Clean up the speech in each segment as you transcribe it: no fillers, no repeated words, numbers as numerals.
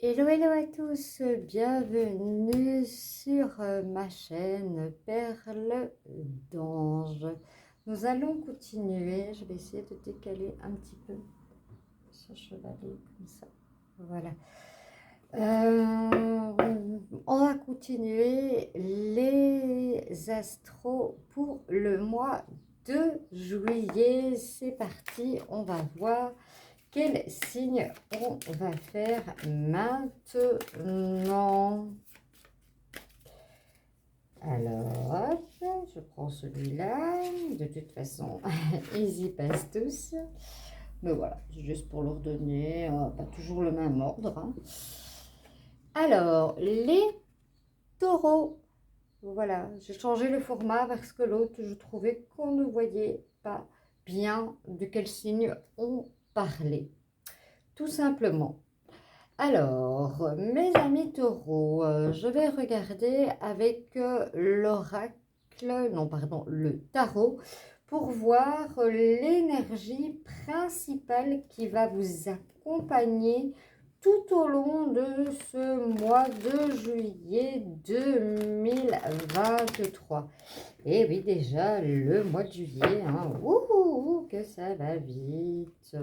Hello, hello à tous, bienvenue sur ma chaîne Perle d'Ange. Nous allons continuer, je vais essayer de décaler un petit peu ce chevalet comme ça, voilà. On va continuer les astros pour le mois de juillet. C'est parti, on va voir quel signe on va faire maintenant. Alors, hop, je prends celui-là. De toute façon, ils y passent tous. Mais voilà, c'est juste pour leur donner pas toujours le même ordre. Hein. Alors, les taureaux. Voilà, j'ai changé le format parce que l'autre, je trouvais qu'on ne voyait pas bien de quel signe on parlait. Tout simplement. Alors, mes amis taureaux, je vais regarder avec l'oracle, non pardon, le tarot, pour voir l'énergie principale qui va vous accompagner tout au long de ce mois de juillet 2023. Et oui, déjà le mois de juillet, hein, que ça va vite.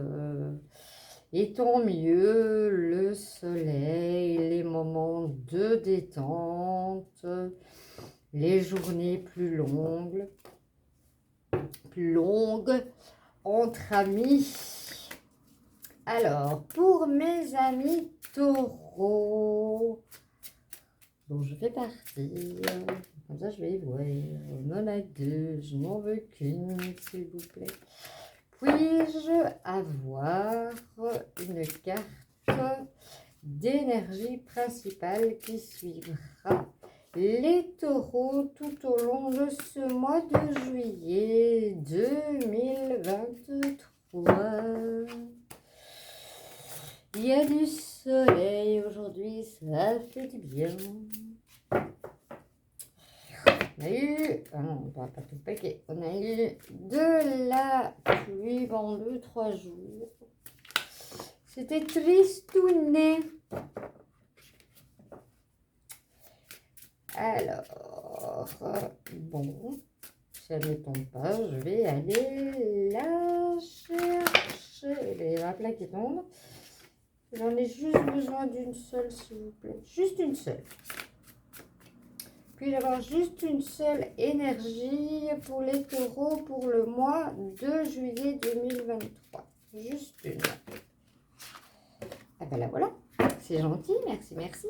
Et tant mieux, le soleil, les moments de détente, les journées plus longues entre amis. Alors, pour mes amis taureaux, dont je fais partie, comme ça je vais y voir, on en a deux, je n'en veux qu'une, s'il vous plaît. Puis-je avoir une carte d'énergie principale qui suivra les taureaux tout au long de ce mois de juillet 2023? Il y a du soleil aujourd'hui, ça fait du bien. On a eu, non, on va pas tout paquet. On a eu de la pluie pendant 2-3 jours. C'était tristouné. Alors, bon, ça ne tombe pas. Je vais aller la chercher. Il y a plein qui tombe. J'en ai juste besoin d'une seule, s'il vous plaît. Juste une seule. Puis avoir juste une seule énergie pour les taureaux pour le mois de juillet 2023. Juste une. Ah ben là voilà, c'est gentil, merci, merci.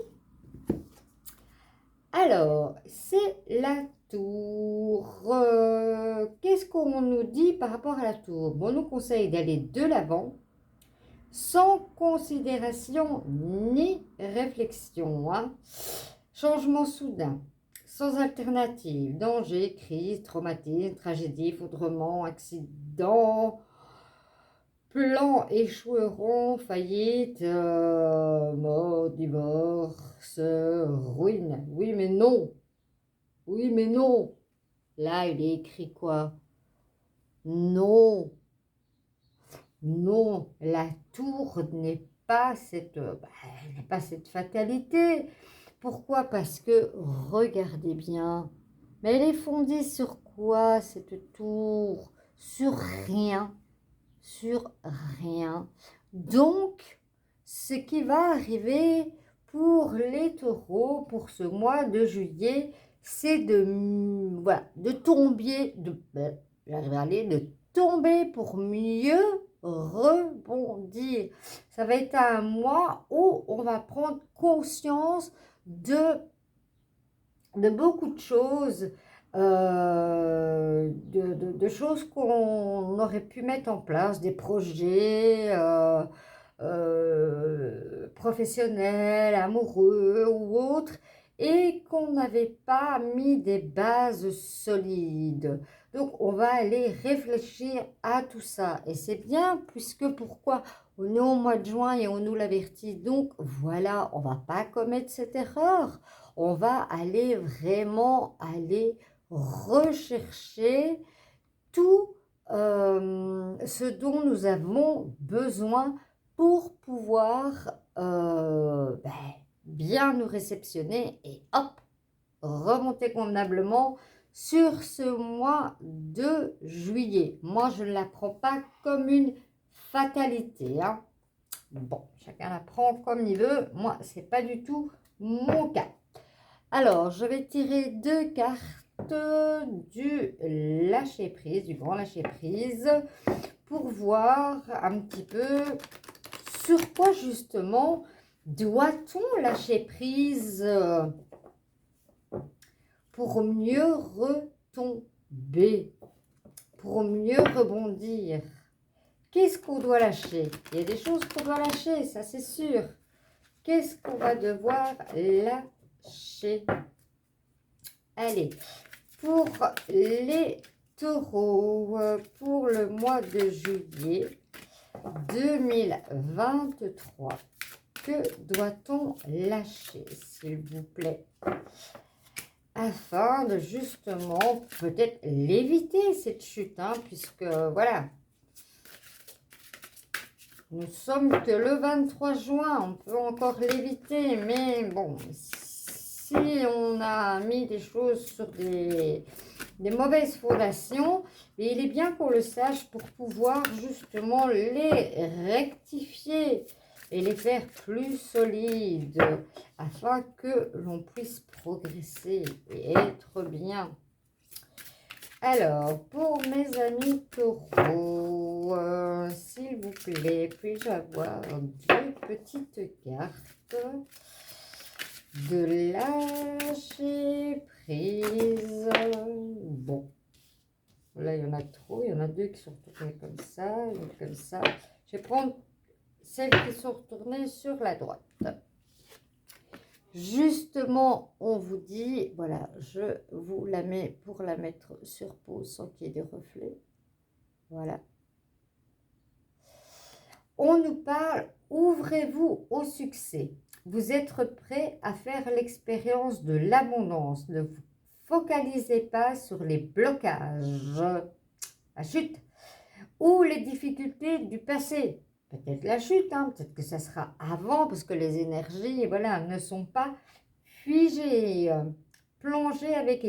Alors, c'est la tour. Qu'est-ce qu'on nous dit par rapport à la tour? Bon, on nous conseille d'aller de l'avant, sans considération ni réflexion. Hein. Changement soudain. Sans alternative, danger, crise, traumatisme, tragédie, effondrement, accident, plan échoueront, faillite, mort, divorce, ruine. Oui, mais non. Oui, mais non. Là, il est écrit quoi? Non. Non, la tour n'est pas cette fatalité. Pourquoi? Parce que, regardez bien, mais elle est fondée sur quoi cette tour? Sur rien, sur rien. Donc, ce qui va arriver pour les taureaux, pour ce mois de juillet, c'est de tomber, de tomber pour mieux rebondir. Ça va être un mois où on va prendre conscience de beaucoup de choses, de choses qu'on aurait pu mettre en place, des projets professionnels, amoureux ou autres, et qu'on n'avait pas mis des bases solides. Donc, on va aller réfléchir à tout ça. Et c'est bien, puisque pourquoi? On est au mois de juin et on nous l'avertit. Donc, voilà, on ne va pas commettre cette erreur. On va aller vraiment rechercher tout ce dont nous avons besoin pour pouvoir bien nous réceptionner et hop, remonter convenablement sur ce mois de juillet. Moi, je ne la prends pas comme une fatalité, hein. Bon, chacun la prend comme il veut. Moi, c'est pas du tout mon cas. Alors, je vais tirer 2 cartes du lâcher-prise, du grand lâcher-prise, pour voir un petit peu sur quoi, justement, doit-on lâcher prise pour mieux retomber, pour mieux rebondir. Qu'est-ce qu'on doit lâcher? Il y a des choses qu'on doit lâcher, ça c'est sûr. Qu'est-ce qu'on va devoir lâcher? Allez, pour les taureaux, pour le mois de juillet 2023, que doit-on lâcher, s'il vous plaît? Afin de justement peut-être l'éviter, cette chute, hein, puisque voilà, nous sommes que le 23 juin, on peut encore l'éviter, mais bon, si on a mis des choses sur des mauvaises fondations, et il est bien qu'on le sache pour pouvoir justement les rectifier et les faire plus solides, afin que l'on puisse progresser et être bien. Alors, pour mes amis taureaux, s'il vous plaît, puis-je avoir 2 petites cartes de lâcher prise? Bon, là, il y en a trop. Il y en a 2 qui sont retournées comme ça, une comme ça. Je vais prendre celles qui sont retournées sur la droite. Justement, on vous dit, voilà, je vous la mets pour la mettre sur pause sans qu'il y ait des reflets. Voilà. On nous parle, ouvrez-vous au succès. Vous êtes prêt à faire l'expérience de l'abondance. Ne vous focalisez pas sur les blocages, la chute, ou les difficultés du passé. Peut-être la chute, hein, peut-être que ça sera avant, parce que les énergies, voilà, ne sont pas figées. Plongez avec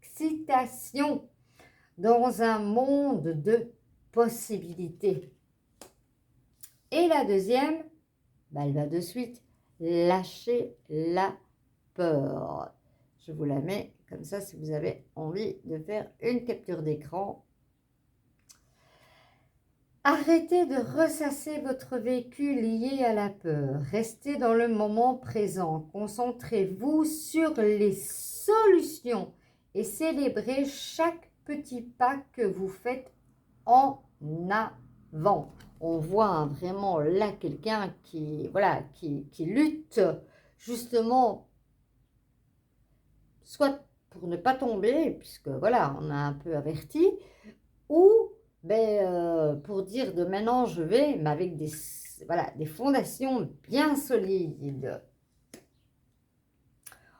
excitation dans un monde de possibilités. Et la deuxième, elle va de suite, lâcher la peur. Je vous la mets comme ça si vous avez envie de faire une capture d'écran. Arrêtez de ressasser votre vécu lié à la peur. Restez dans le moment présent. Concentrez-vous sur les solutions et célébrez chaque petit pas que vous faites en avant. On voit vraiment là quelqu'un qui, voilà, qui lutte justement, soit pour ne pas tomber, puisque voilà, on a un peu averti, ou pour dire de maintenant je vais, mais avec des, voilà, des fondations bien solides.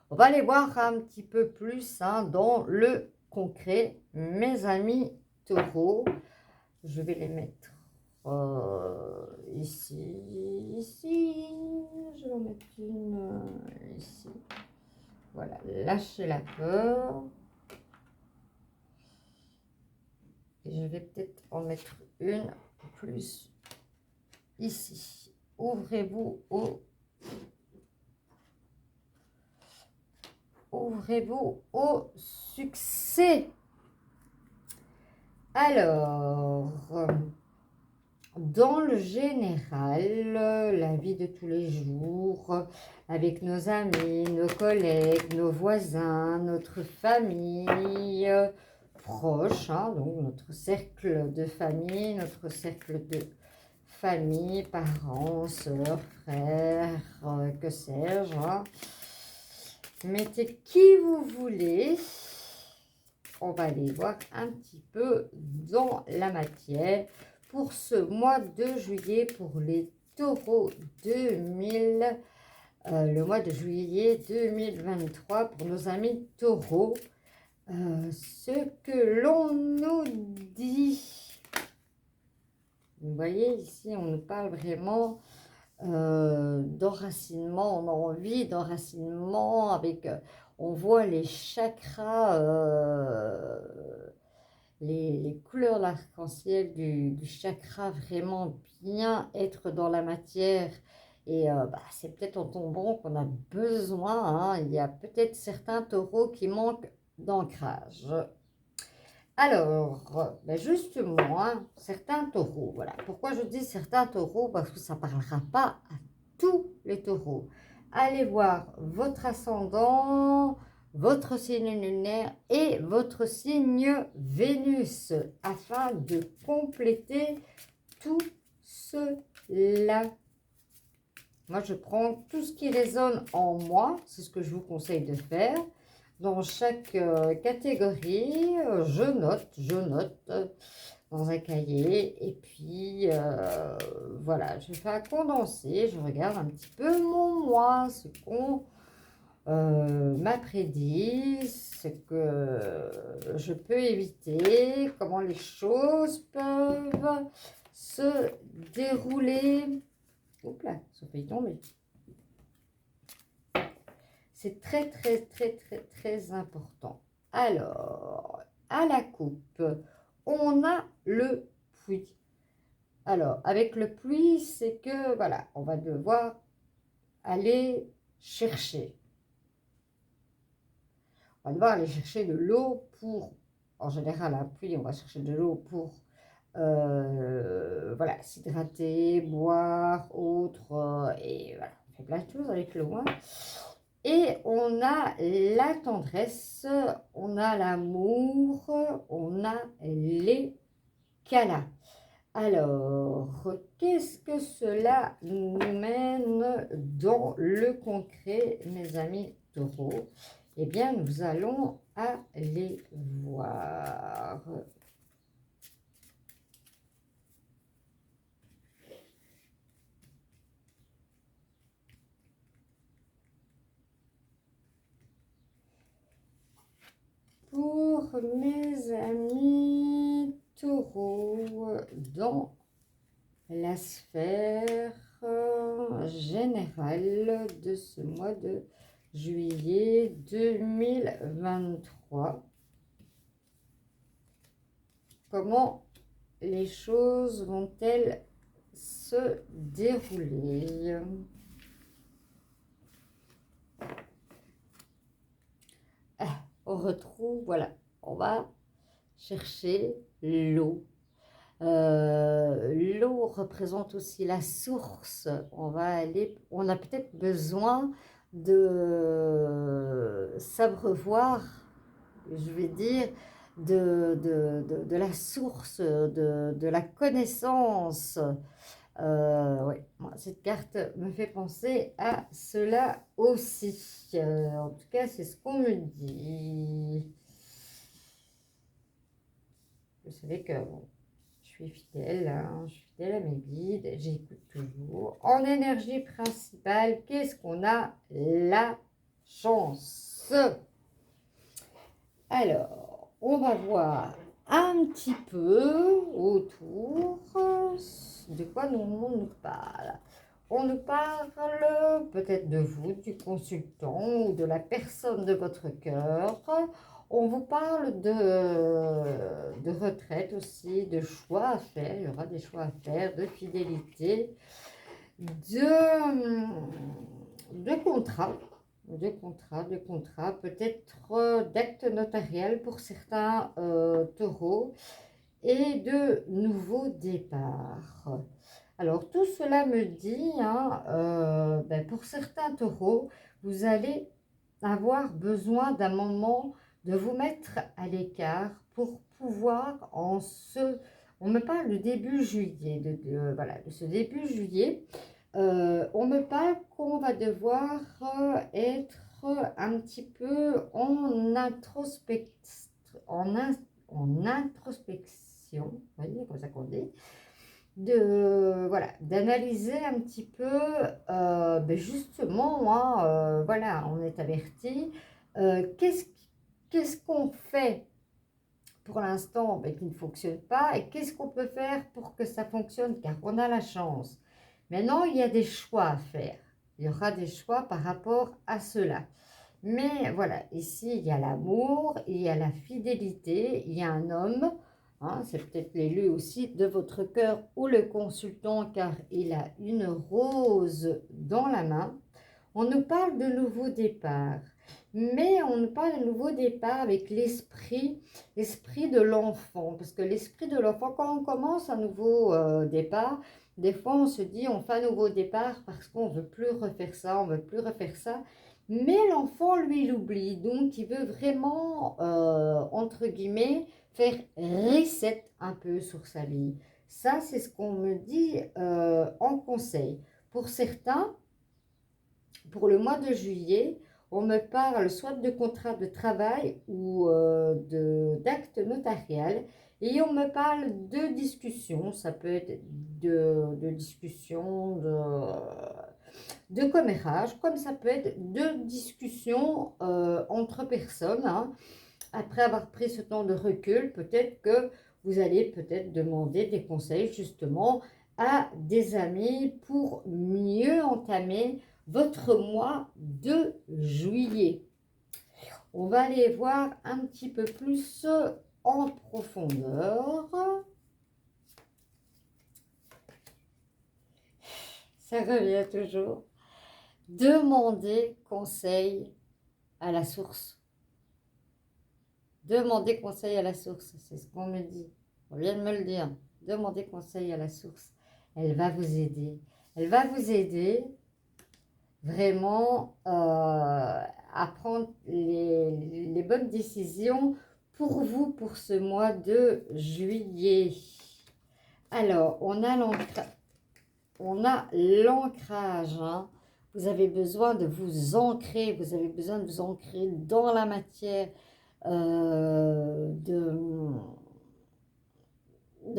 On va aller voir un petit peu plus, hein, dans le concret, mes amis taureaux. Je vais les mettre ici, je vais en mettre une ici. Voilà, lâchez la peur. Et je vais peut-être en mettre une plus ici. Ouvrez-vous au succès. Alors, dans le général, la vie de tous les jours, avec nos amis, nos collègues, nos voisins, notre famille proche, hein, donc notre cercle de famille, notre cercle de famille, parents, sœurs, frères, que sais-je, hein. Mettez qui vous voulez. On va aller voir un petit peu dans la matière pour ce mois de juillet pour les taureaux 2000, le mois de juillet 2023 pour nos amis taureaux. Ce que l'on nous dit. Vous voyez, ici, on nous parle vraiment d'enracinement, on a envie d'enracinement avec, on voit les chakras, les couleurs de l'arc-en-ciel du chakra vraiment bien être dans la matière. Et c'est peut-être en tombant qu'on a besoin, hein. Il y a peut-être certains taureaux qui manquent d'ancrage. Alors, justement, hein, certains taureaux, voilà. Pourquoi je dis certains taureaux? Parce que ça ne parlera pas à tous les taureaux. Allez voir votre ascendant, votre signe lunaire et votre signe Vénus afin de compléter tout cela. Moi, je prends tout ce qui résonne en moi, c'est ce que je vous conseille de faire. Dans chaque catégorie, je note dans un cahier. Et puis, voilà, je fais un condensé. Je regarde un petit peu mon moi, ce qu'on m'a prédit, ce que je peux éviter, comment les choses peuvent se dérouler. Oups là, ça peut y tomber. C'est très, très, très, très, très important. Alors, à la coupe, on a le puits. Alors, avec le puits, c'est que, voilà, on va devoir aller chercher. On va devoir aller chercher de l'eau pour, en général, un puits, on va chercher de l'eau pour, voilà, s'hydrater, boire, autre, et voilà, on fait plein de choses avec l'eau, hein. Et on a la tendresse, on a l'amour, on a les câlins. Alors, qu'est-ce que cela nous mène dans le concret, mes amis taureaux? Eh bien, nous allons aller voir. Pour mes amis taureaux, dans la sphère générale de ce mois de juillet 2023, comment les choses vont-elles se dérouler? On retrouve, voilà, on va chercher l'eau. L'eau représente aussi la source. On a peut-être besoin de s'abreuvoir, je vais dire, de la source, de la connaissance. Ouais, cette carte me fait penser à cela aussi. En tout cas, c'est ce qu'on me dit. Vous savez que bon, je suis fidèle, hein, je suis fidèle à mes guides, j'écoute toujours. En énergie principale, qu'est-ce qu'on a? La chance. Alors, on va voir un petit peu autour de quoi on nous parle. On nous parle peut-être de vous, du consultant ou de la personne de votre cœur. On vous parle de retraite aussi, de choix à faire. Il y aura des choix à faire, de fidélité, de contrat. De contrats, peut-être d'actes notariels pour certains taureaux et de nouveaux départs. Alors, tout cela me dit, hein, pour certains taureaux, vous allez avoir besoin d'un moment de vous mettre à l'écart pour pouvoir on me parle de début juillet, voilà, de ce début juillet. On me parle qu'on va devoir être un petit peu en introspection, vous voyez, comme ça qu'on dit, voilà, d'analyser un petit peu, justement, hein, voilà, on est averti, qu'est-ce qu'on fait pour l'instant ben, qui ne fonctionne pas. Et qu'est-ce qu'on peut faire pour que ça fonctionne? Car on a la chance. Maintenant, il y a des choix à faire. Il y aura des choix par rapport à cela. Mais voilà, ici, il y a l'amour, il y a la fidélité, il y a un homme. Hein, c'est peut-être l'élu aussi de votre cœur ou le consultant, car il a une rose dans la main. On nous parle de nouveau départ. Mais on nous parle de nouveau départ avec l'esprit de l'enfant. Parce que l'esprit de l'enfant, quand on commence un nouveau départ, des fois on se dit on fait un nouveau départ parce qu'on ne veut plus refaire ça, on ne veut plus refaire ça. Mais l'enfant, lui, l'oublie. Donc, il veut vraiment, entre guillemets, faire reset un peu sur sa vie. Ça, c'est ce qu'on me dit en conseil. Pour certains, pour le mois de juillet, on me parle soit de contrat de travail ou d'acte notarial. Et on me parle de discussion. Ça peut être de discussion, de commérage, comme ça peut être de discussion entre personnes. Hein. Après avoir pris ce temps de recul, peut-être que vous allez peut-être demander des conseils justement à des amis pour mieux entamer votre mois de juillet. On va aller voir un petit peu plus en profondeur. Ça revient toujours. Demandez conseil à la source. Demandez conseil à la source, c'est ce qu'on me dit. On vient de me le dire. Demandez conseil à la source. Elle va vous aider. Elle va vous aider vraiment à prendre les bonnes décisions pour vous, pour ce mois de juillet. Alors, on a l'ancrage. Hein. Vous avez besoin de vous ancrer. Vous avez besoin de vous ancrer dans la matière. De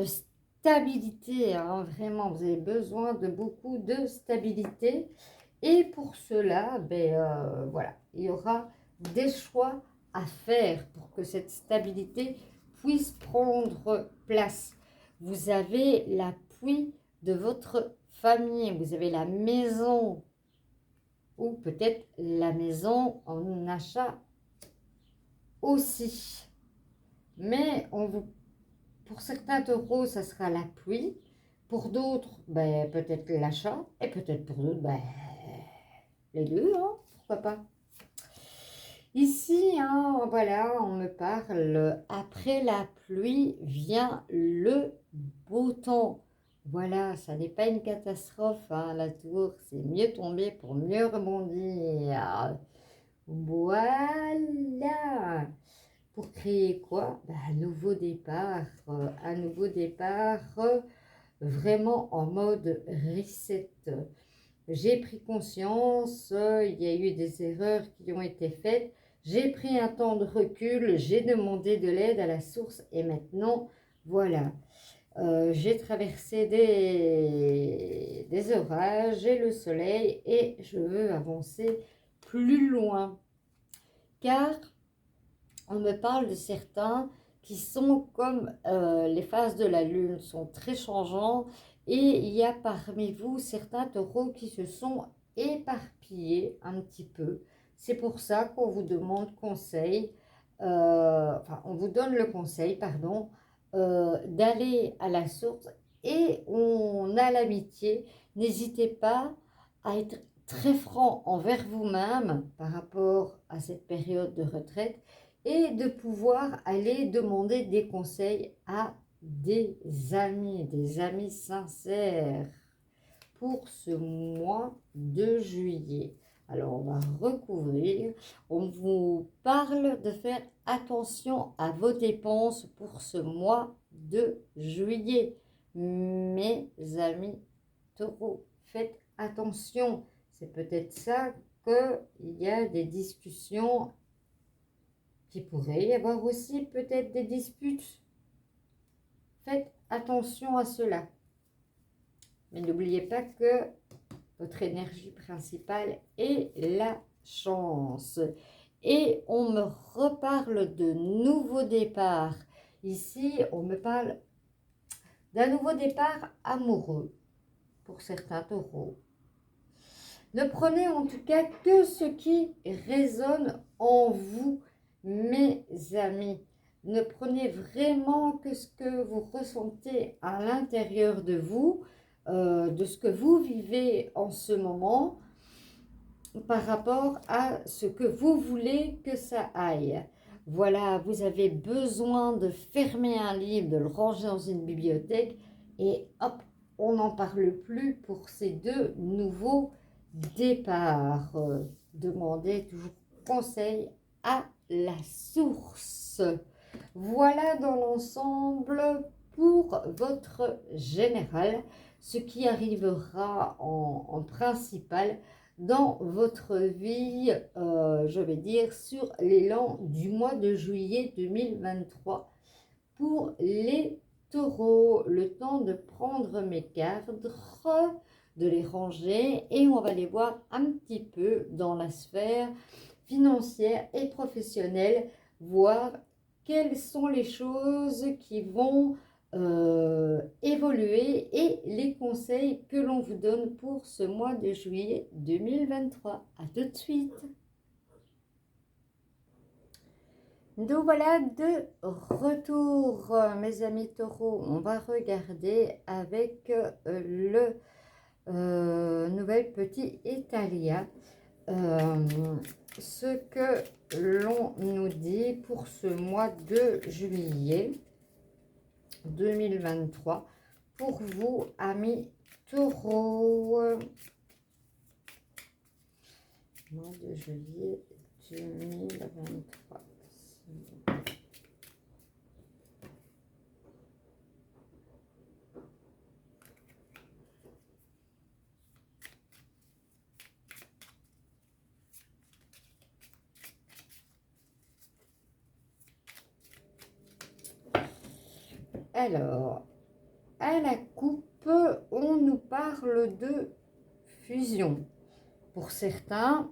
stabilité, hein, vraiment, vous avez besoin de beaucoup de stabilité. Et pour cela, ben, voilà, il y aura des choix à faire pour que cette stabilité puisse prendre place. Vous avez l'appui de votre famille, vous avez la maison, ou peut-être la maison en achat aussi. Mais pour certains taureaux, ça sera la pluie. Pour d'autres, ben, peut-être l'achat. Et peut-être pour d'autres, ben, les deux, hein, pourquoi pas. Ici, hein, voilà, on me parle, après la pluie vient le beau temps. Voilà, ça n'est pas une catastrophe, hein, la tour, c'est mieux tomber pour mieux rebondir. Voilà. Pour créer quoi? Ben, un nouveau départ, vraiment en mode reset. J'ai pris conscience, il y a eu des erreurs qui ont été faites, j'ai pris un temps de recul, j'ai demandé de l'aide à la source et maintenant, voilà. J'ai traversé des orages, j'ai le soleil et je veux avancer plus loin. Car on me parle de certains qui sont comme les phases de la lune, sont très changeants. Et il y a parmi vous certains taureaux qui se sont éparpillés un petit peu. C'est pour ça qu'on vous demande conseil, enfin on vous donne le conseil, pardon, d'aller à la source. Et on a l'amitié. N'hésitez pas à être très franc envers vous-même par rapport à cette période de retraite et de pouvoir aller demander des conseils à des amis sincères pour ce mois de juillet. Alors, on va recouvrir. On vous parle de faire attention à vos dépenses pour ce mois de juillet. Mes amis taureaux, faites attention. C'est peut-être ça qu'il y a des discussions. Il pourrait y avoir aussi peut-être des disputes. Faites attention à cela. Mais n'oubliez pas que votre énergie principale est la chance. Et on me reparle de nouveaux départs Ici, on me parle d'un nouveau départ amoureux pour certains taureaux. Ne prenez en tout cas que ce qui résonne en vous, mes amis. Ne prenez vraiment que ce que vous ressentez à l'intérieur de vous, de ce que vous vivez en ce moment, par rapport à ce que vous voulez que ça aille. Voilà, vous avez besoin de fermer un livre, de le ranger dans une bibliothèque et hop, on n'en parle plus pour ces deux nouveaux départs. Demandez toujours conseil à la source. Voilà dans l'ensemble pour votre général, ce qui arrivera en principal dans votre vie, je vais dire, sur l'élan du mois de juillet 2023 pour les taureaux. Le temps de prendre mes cadres, de les ranger et on va les voir un petit peu dans la sphère financière et professionnelle, voir quelles sont les choses qui vont évoluer et les conseils que l'on vous donne pour ce mois de juillet 2023. À tout de suite. Donc voilà, de retour, mes amis taureaux. On va regarder avec le nouvel petit Italia ce que l'on nous dit pour ce mois de juillet 2023 pour vous, amis taureaux. Mois de juillet 2023. Alors, à la coupe, on nous parle de fusion. Pour certains,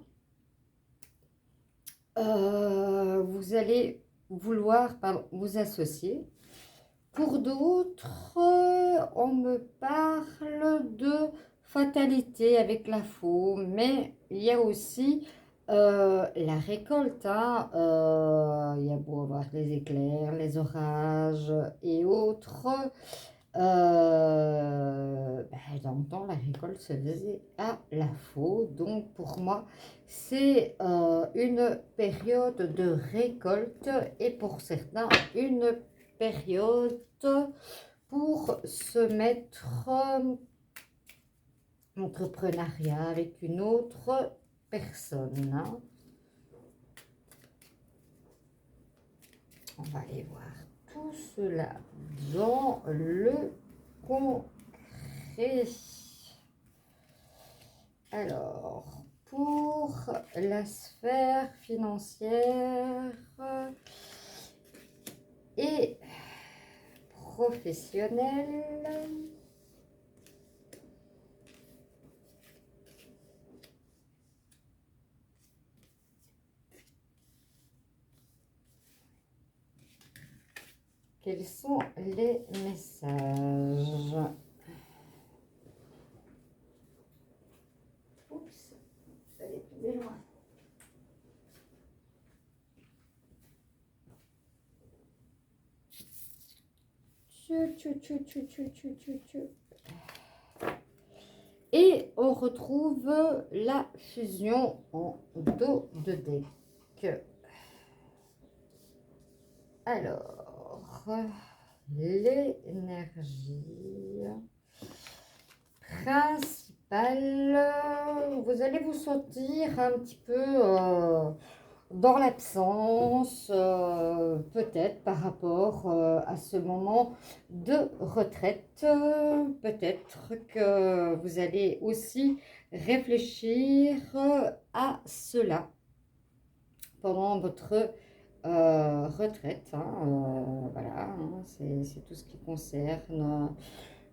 vous allez vouloir vous associer. Pour d'autres, on me parle de fatalité avec la faux, mais il y a aussi la récolte. Il y a beau avoir les éclairs, les orages et autres. Dans le temps, la récolte se faisait à la faux. Donc, pour moi, c'est une période de récolte et pour certains, une période pour se mettre entrepreneuriat avec une autre personne. On va aller voir tout cela dans le concret. Alors, pour la sphère financière et professionnelle, quels sont les messages? Oups, ça allait tomber loin. Et on retrouve la fusion en dos de deck. Alors, l'énergie principale, vous allez vous sentir un petit peu dans l'absence, peut-être par rapport à ce moment de retraite. Peut-être que vous allez aussi réfléchir à cela pendant votre retraite. Voilà, c'est tout ce qui concerne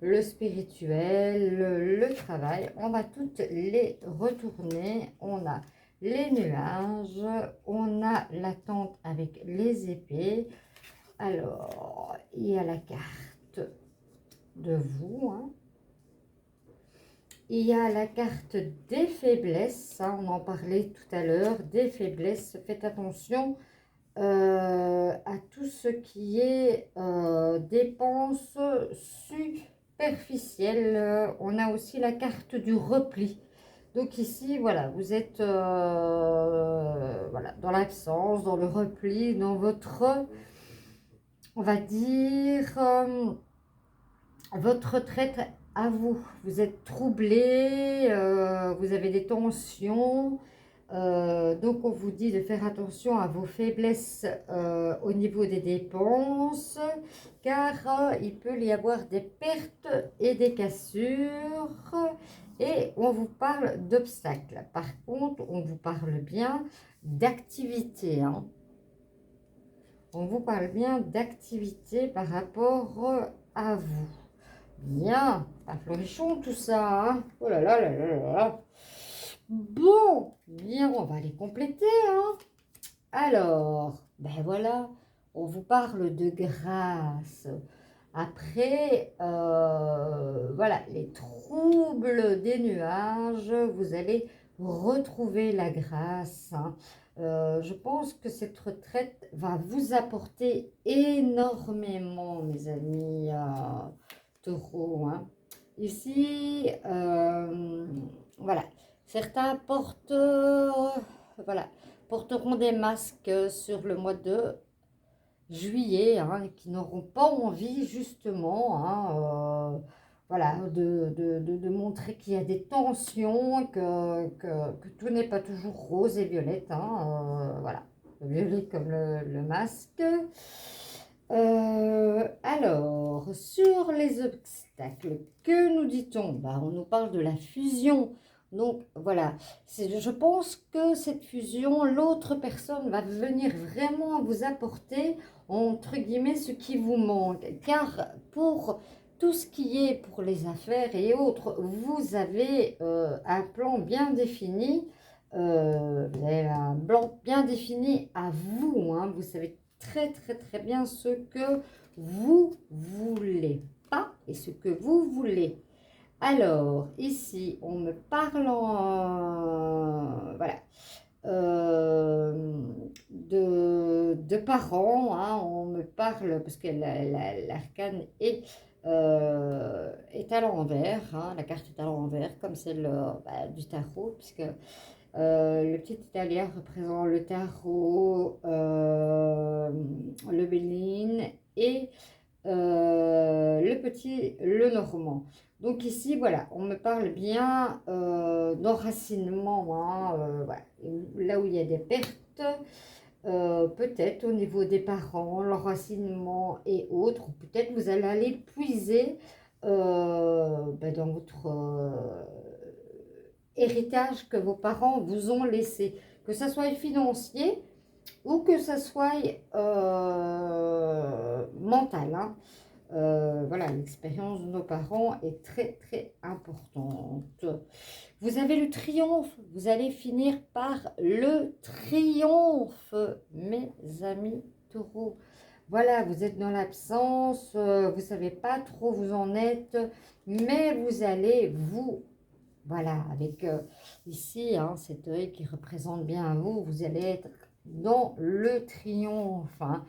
le spirituel, le travail. On va toutes les retourner. On a les nuages, on a la tente avec les épées, Alors, il y a la carte de vous, hein. Il y a la carte des faiblesses, hein, on en parlait tout à l'heure, des faiblesses. Faites attention à tout ce qui est dépenses superficielles. On a aussi la carte du repli. Donc ici, voilà, vous êtes voilà, dans l'absence, dans le repli, dans votre, on va dire, votre retraite à vous. Vous êtes troublé, vous avez des tensions. Donc on vous dit de faire attention à vos faiblesses au niveau des dépenses, car il peut y avoir des pertes et des cassures, et on vous parle d'obstacles. Par contre, on vous parle bien d'activité, hein. On vous parle bien d'activité par rapport à vous. Bien, pas florichon tout ça, hein. Oh là là là là là là. Bon, bien, on va les compléter, hein. Alors, ben voilà, on vous parle de grâce. Après, voilà, les troubles des nuages, vous allez retrouver la grâce, hein. Je pense que cette retraite va vous apporter énormément, mes amis taureaux, hein. Ici, voilà, certains portent, voilà, porteront des masques sur le mois de juillet, hein, qui n'auront pas envie justement, hein, voilà, de montrer qu'il y a des tensions, que tout n'est pas toujours rose et violette, hein, voilà, violet comme le masque. Alors, sur les obstacles, que nous dit-on? Bah, on nous parle de la fusion. Donc voilà, je pense que cette fusion, l'autre personne va venir vraiment vous apporter, entre guillemets, ce qui vous manque. Car pour tout ce qui est pour les affaires et autres, vous avez un plan bien défini, vous avez un plan bien défini à vous, hein. Vous savez très très très bien ce que vous voulez pas et ce que vous voulez. Alors, ici, on me parle voilà, de parents, hein, on me parle, parce que l'arcane est à l'envers, hein, la carte est à l'envers, comme celle du tarot, puisque le petit italien représente le tarot, le béline et le normand. Donc ici, voilà, on me parle bien d'enracinement, hein, voilà. Là où il y a des pertes, peut-être au niveau des parents, l'enracinement et autres, peut-être vous allez aller puiser dans votre héritage que vos parents vous ont laissé, que ça soit financier ou que ça soit mental, hein. Voilà, l'expérience de nos parents est très très importante. Vous avez le triomphe, vous allez finir par le triomphe, mes amis taureaux. Voilà, vous êtes dans l'absence, vous ne savez pas trop où vous en êtes, mais vous allez voilà, avec ici, hein, cet œil qui représente bien vous, vous allez être dans le triomphe, hein.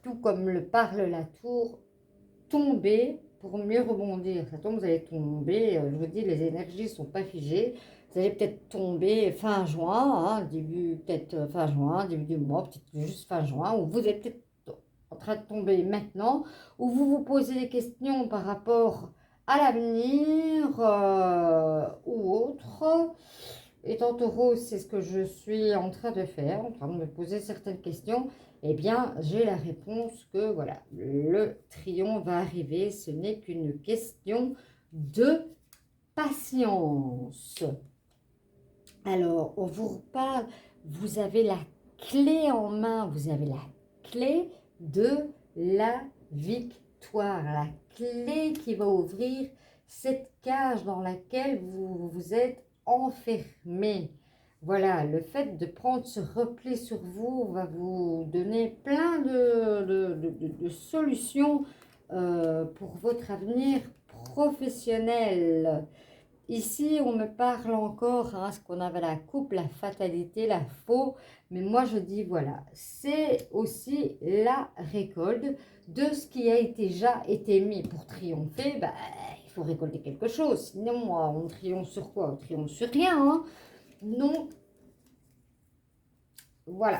Tout comme le parle la tour, tomber pour mieux rebondir. Ça tombe, vous allez tomber, je vous dis, les énergies ne sont pas figées. Vous allez peut-être tomber fin juin, hein, début peut-être fin juin, début du mois, peut-être juste fin juin, ou vous êtes peut-être en train de tomber maintenant, ou vous vous posez des questions par rapport à l'avenir ou autre. Étant taureau, c'est ce que je suis en train de faire, en train de me poser certaines questions. Eh bien, j'ai la réponse que voilà, le triomphe va arriver. Ce n'est qu'une question de patience. Alors, on vous reparle, vous avez la clé en main, vous avez la clé de la victoire, la clé qui va ouvrir cette cage dans laquelle vous êtes enfermé. Voilà, le fait de prendre ce repli sur vous va vous donner plein de solutions pour votre avenir professionnel. Ici, on me parle encore, hein, ce qu'on avait la coupe, la fatalité, la faux. Mais moi, je dis, voilà, c'est aussi la récolte de ce qui a déjà été mis. Pour triompher, bah, il faut récolter quelque chose. Sinon, on triomphe sur quoi? On triomphe sur rien, hein. Donc, voilà.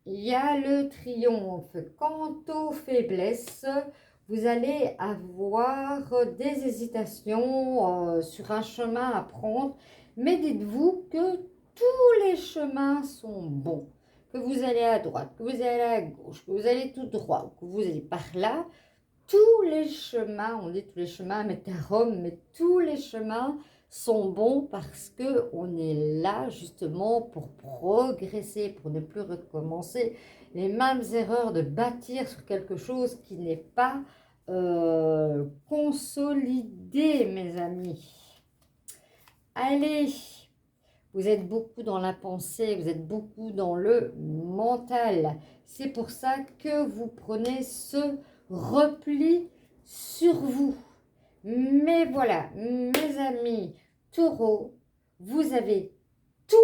Il y a le triomphe. Quant aux faiblesses, vous allez avoir des hésitations sur un chemin à prendre. Mais dites-vous que tous les chemins sont bons. Que vous allez à droite, que vous allez à gauche, que vous allez tout droit, que vous allez par là. Tous les chemins, on dit tous les chemins, mais à Rome, mais tous les chemins sont bons parce que on est là justement pour progresser, pour ne plus recommencer les mêmes erreurs, de bâtir sur quelque chose qui n'est pas consolidé, mes amis. Allez, vous êtes beaucoup dans la pensée, vous êtes beaucoup dans le mental. C'est pour ça que vous prenez ce repli sur vous. Mais voilà, mes amis taureaux, vous avez tout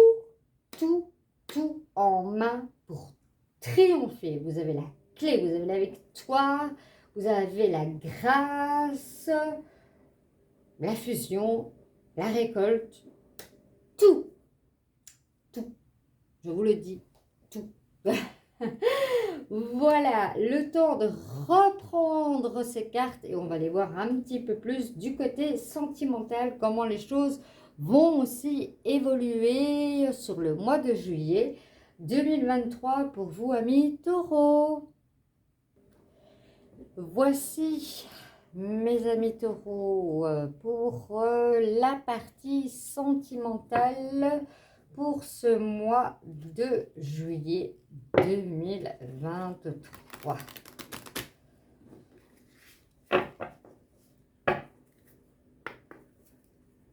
en main pour triompher. Vous avez la clé, vous avez la victoire, vous avez la grâce, la fusion, la récolte, tout. Je vous le dis, tout. Voilà, le temps de reprendre ces cartes et on va les voir un petit peu plus du côté sentimental, comment les choses vont aussi évoluer sur le mois de juillet 2023 pour vous, amis taureaux. Voici, mes amis taureaux, pour la partie sentimentale pour ce mois de juillet 2023.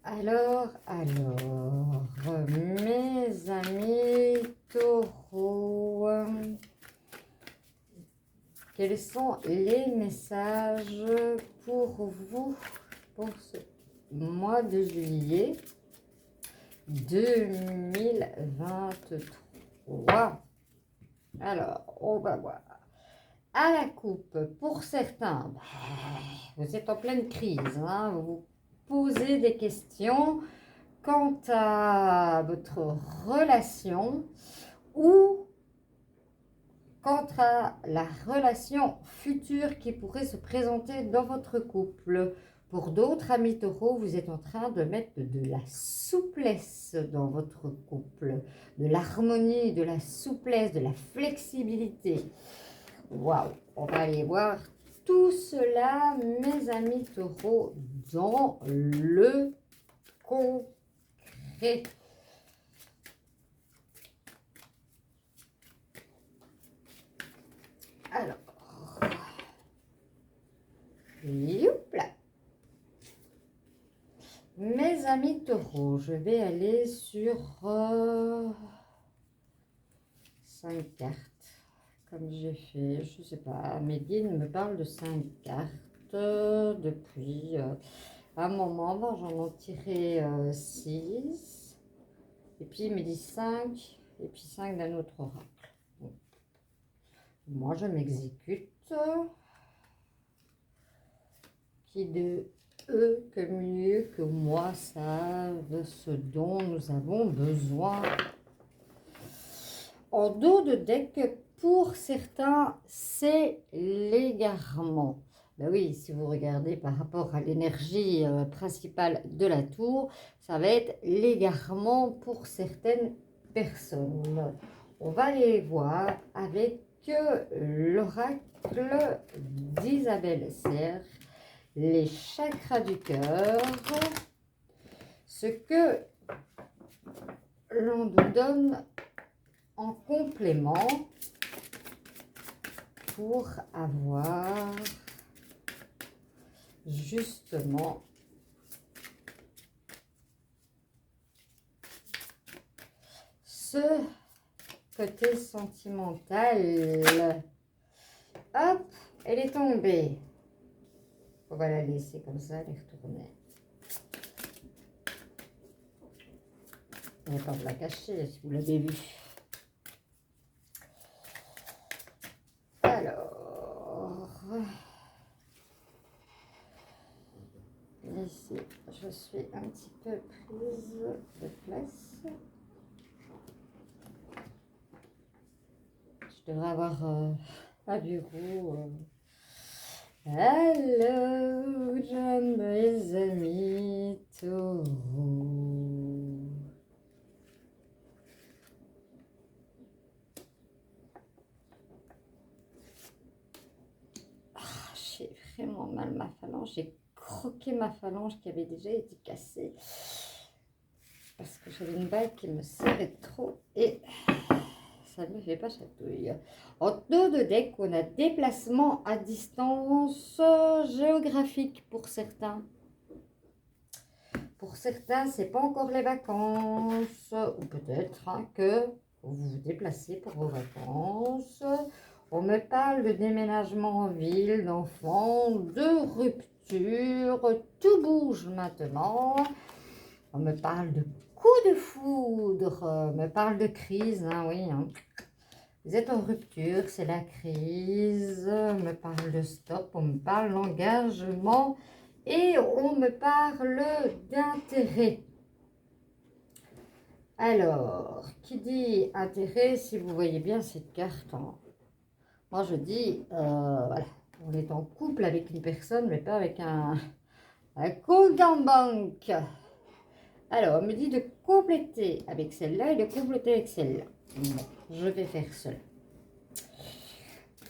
Alors, mes amis taureaux, quels sont les messages pour vous pour ce mois de juillet 2023? Alors, on va voir. À la coupe, pour certains, vous êtes en pleine crise, hein, vous vous posez des questions quant à votre relation ou quant à la relation future qui pourrait se présenter dans votre couple. Pour d'autres amis taureaux, vous êtes en train de mettre de la souplesse dans votre couple, de l'harmonie, de la souplesse, de la flexibilité. Waouh, on va aller voir tout cela, mes amis taureaux, dans le concret. Alors, youpla. Mes amis taureaux, je vais aller sur 5 cartes. Comme j'ai fait, je ne sais pas, mes guides me parlent de 5 cartes depuis un moment. Bon, j'en ai tiré 6. Et puis il me dit 5. Et puis 5 d'un autre oracle. Bon. Moi, je m'exécute. Qui de eux que mieux que moi savent ce dont nous avons besoin. En dos de deck, pour certains, c'est l'égarement. Ben oui, si vous regardez par rapport à l'énergie principale de la tour, ça va être l'égarement pour certaines personnes. On va aller voir avec l'oracle d'Isabelle Serre, les chakras du cœur, ce que l'on nous donne en complément pour avoir justement ce côté sentimental. Hop, elle est tombée. On va la laisser comme ça, elle est retournée. Je ne vais pas vous la cacher si vous l'avez vu. Alors, ici, je suis un petit peu prise de place. Je devrais avoir un bureau. Hello, mes amis taureaux. J'ai vraiment mal ma phalange. J'ai croqué ma phalange qui avait déjà été cassée. Parce que j'avais une bague qui me serrait trop. Et ça ne me fait pas chatouille. En dos de deck, on a déplacement à distance géographique pour certains. Pour certains, c'est pas encore les vacances. Ou peut-être que vous vous déplacez pour vos vacances. On me parle de déménagement en ville, d'enfants, de rupture. Tout bouge maintenant. On me parle de coup de foudre. On me parle de crise. Hein, oui, hein. Vous êtes en rupture, c'est la crise. On me parle de stop. On me parle d'engagement. Et on me parle d'intérêt. Alors, qui dit intérêt, si vous voyez bien cette carte, hein, moi je dis, voilà, on est en couple avec une personne, mais pas avec un compte en banque. Alors, on me dit de compléter avec celle-là et de compléter avec celle-là. Bon, je vais faire cela.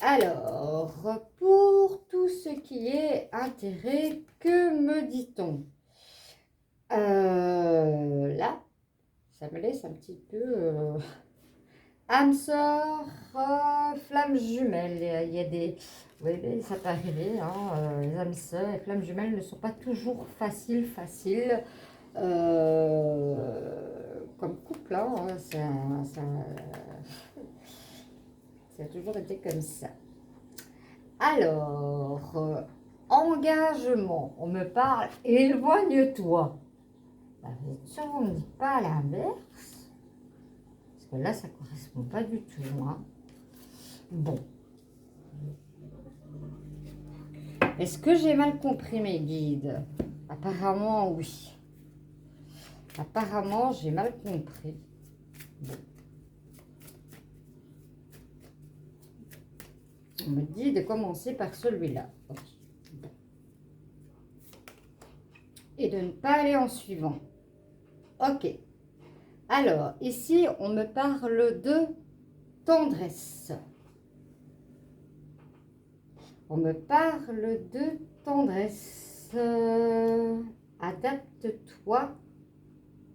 Alors, pour tout ce qui est intérêt, que me dit-on? Là, ça me laisse un petit peu... âme sœur, flamme jumelle. Il y a des... Oui, ça peut arriver. Hein, les âmes sœurs et flammes jumelles ne sont pas toujours faciles. Comme couple, hein, ça a toujours été comme ça. Alors, engagement, on me parle, éloigne-toi. Vous êtes sûr, on ne dit pas l'inverse? Parce que là, ça ne correspond pas du tout. Hein. Bon. Est-ce que j'ai mal compris mes guides? Apparemment, oui. Apparemment, j'ai mal compris. Bon. On me dit de commencer par celui-là. Okay. Bon. Et de ne pas aller en suivant. Ok. Alors, ici, on me parle de tendresse. On me parle de tendresse. Adapte-toi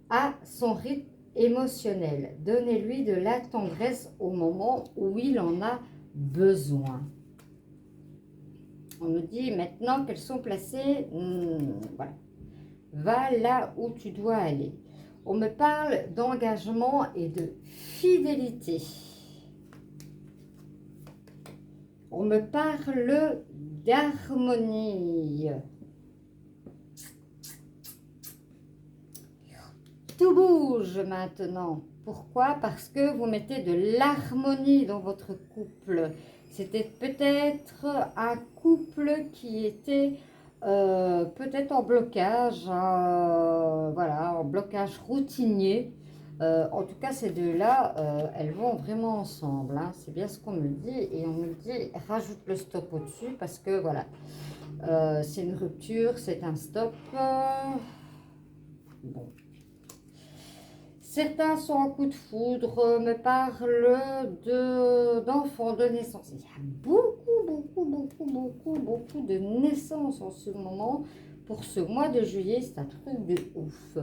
à son rythme émotionnel. Donnez-lui de la tendresse au moment où il en a besoin. On nous dit maintenant qu'elles sont placées, voilà. Va là où tu dois aller. On me parle d'engagement et de fidélité. On me parle d'harmonie. Tout bouge maintenant. Pourquoi? Parce que vous mettez de l'harmonie dans votre couple. C'était peut-être un couple qui était peut-être en blocage, voilà, en blocage routinier. En tout cas, ces deux-là, elles vont vraiment ensemble. Hein. C'est bien ce qu'on me dit. Et on me dit, rajoute le stop au-dessus parce que, voilà, c'est une rupture, c'est un stop. Bon. Certains sont en coup de foudre, me parlent d'enfants, de naissance. Il y a beaucoup de naissances en ce moment. Pour ce mois de juillet, c'est un truc de ouf.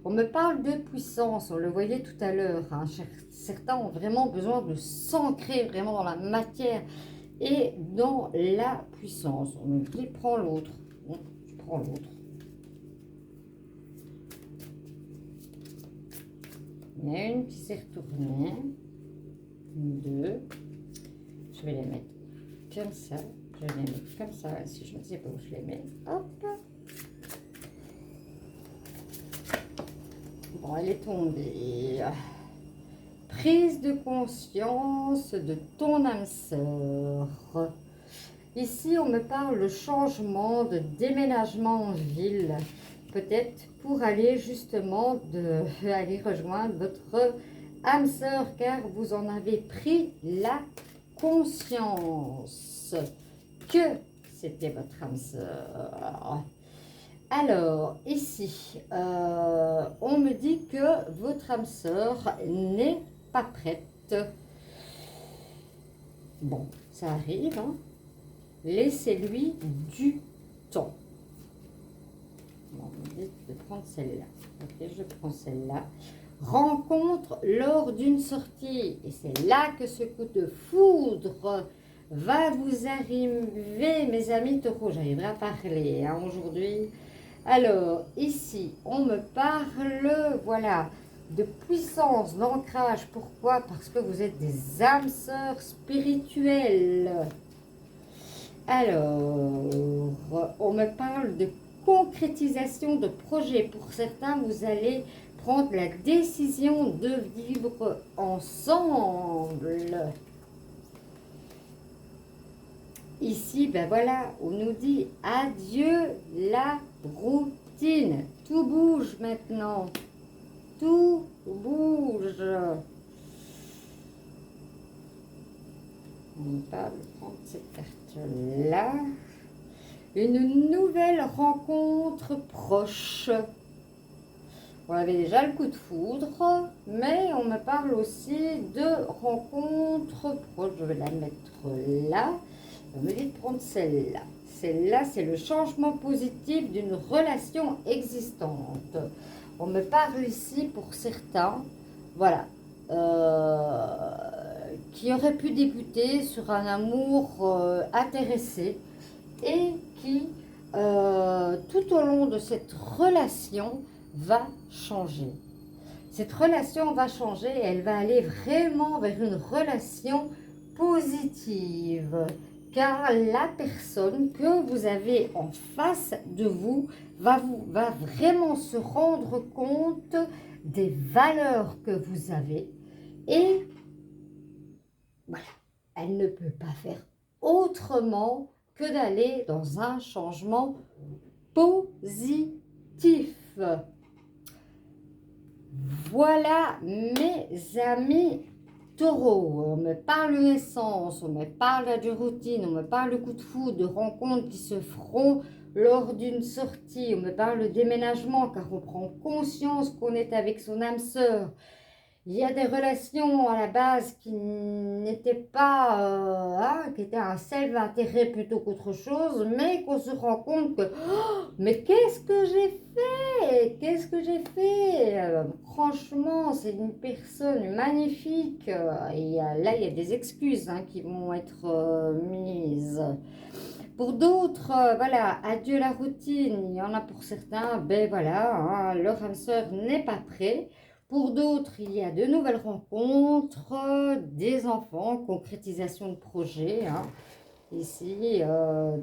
On me parle de puissance, on le voyait tout à l'heure. Hein. Certains ont vraiment besoin de s'ancrer vraiment dans la matière et dans la puissance. On me dit, prends l'autre. Bon, je prends l'autre. Il y en a une qui s'est retournée. Deux. Je vais les mettre comme ça. Je vais les mettre comme ça. Si je ne sais pas où je les mets. Hop. Bon, elle est tombée. Prise de conscience de ton âme sœur. Ici, on me parle de changement, de déménagement en ville. Peut-être pour aller justement aller rejoindre votre âme sœur, car vous en avez pris la conscience que c'était votre âme sœur. Alors, ici, on me dit que votre âme sœur n'est pas prête. Bon, ça arrive, hein. Laissez-lui du temps. Bon, on me dit de prendre celle-là. Ok, je prends celle-là. Rencontre lors d'une sortie. Et c'est là que ce coup de foudre va vous arriver, mes amis taureaux. J'arriverai à parler hein, aujourd'hui. Alors, ici, on me parle, voilà, de puissance, d'ancrage. Pourquoi? Parce que vous êtes des âmes sœurs spirituelles. Alors, on me parle de concrétisation de projets. Pour certains, vous allez prendre la décision de vivre ensemble. Ici, ben voilà, on nous dit adieu la routine. Tout bouge maintenant. Tout bouge. On va prendre cette carte-là. Une nouvelle rencontre proche. On avait déjà le coup de foudre, mais on me parle aussi de rencontre proche. Je vais la mettre là. On me dit de prendre celle-là. Celle-là, c'est le changement positif d'une relation existante. On me parle ici pour certains, voilà, qui auraient pu débuter sur un amour intéressé et qui, tout au long de cette relation, va changer. Cette relation va changer et elle va aller vraiment vers une relation positive. Car la personne que vous avez en face de vous va vraiment se rendre compte des valeurs que vous avez. Et voilà, elle ne peut pas faire autrement que d'aller dans un changement positif. Voilà mes amis taureaux. On me parle de naissance, on me parle de routine, on me parle de coup de foudre, de rencontres qui se feront lors d'une sortie. On me parle de déménagement car on prend conscience qu'on est avec son âme sœur. Il y a des relations à la base qui n'étaient pas, qui étaient un seul intérêt plutôt qu'autre chose, mais qu'on se rend compte que, oh, mais qu'est-ce que j'ai fait? Qu'est-ce que j'ai fait? Franchement, c'est une personne magnifique. Et là, il y a des excuses hein, qui vont être mises. Pour d'autres, voilà, adieu la routine. Il y en a pour certains, ben voilà, hein, leur âme sœur n'est pas prêt. Pour d'autres, il y a de nouvelles rencontres, des enfants, concrétisation de projets. Hein. Ici,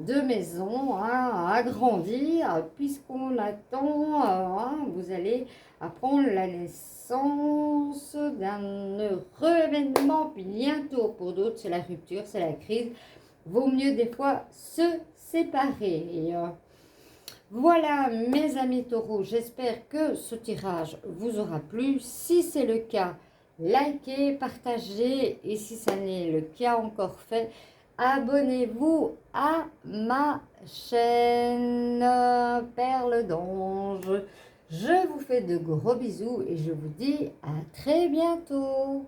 deux maisons hein, à agrandir, puisqu'on attend, hein, vous allez apprendre la naissance d'un heureux événement bientôt. Pour d'autres, c'est la rupture, c'est la crise. Vaut mieux des fois se séparer. Et, voilà mes amis taureaux, j'espère que ce tirage vous aura plu. Si c'est le cas, likez, partagez et si ça n'est le cas encore fait, abonnez-vous à ma chaîne Perle d'Ange. Je vous fais de gros bisous et je vous dis à très bientôt.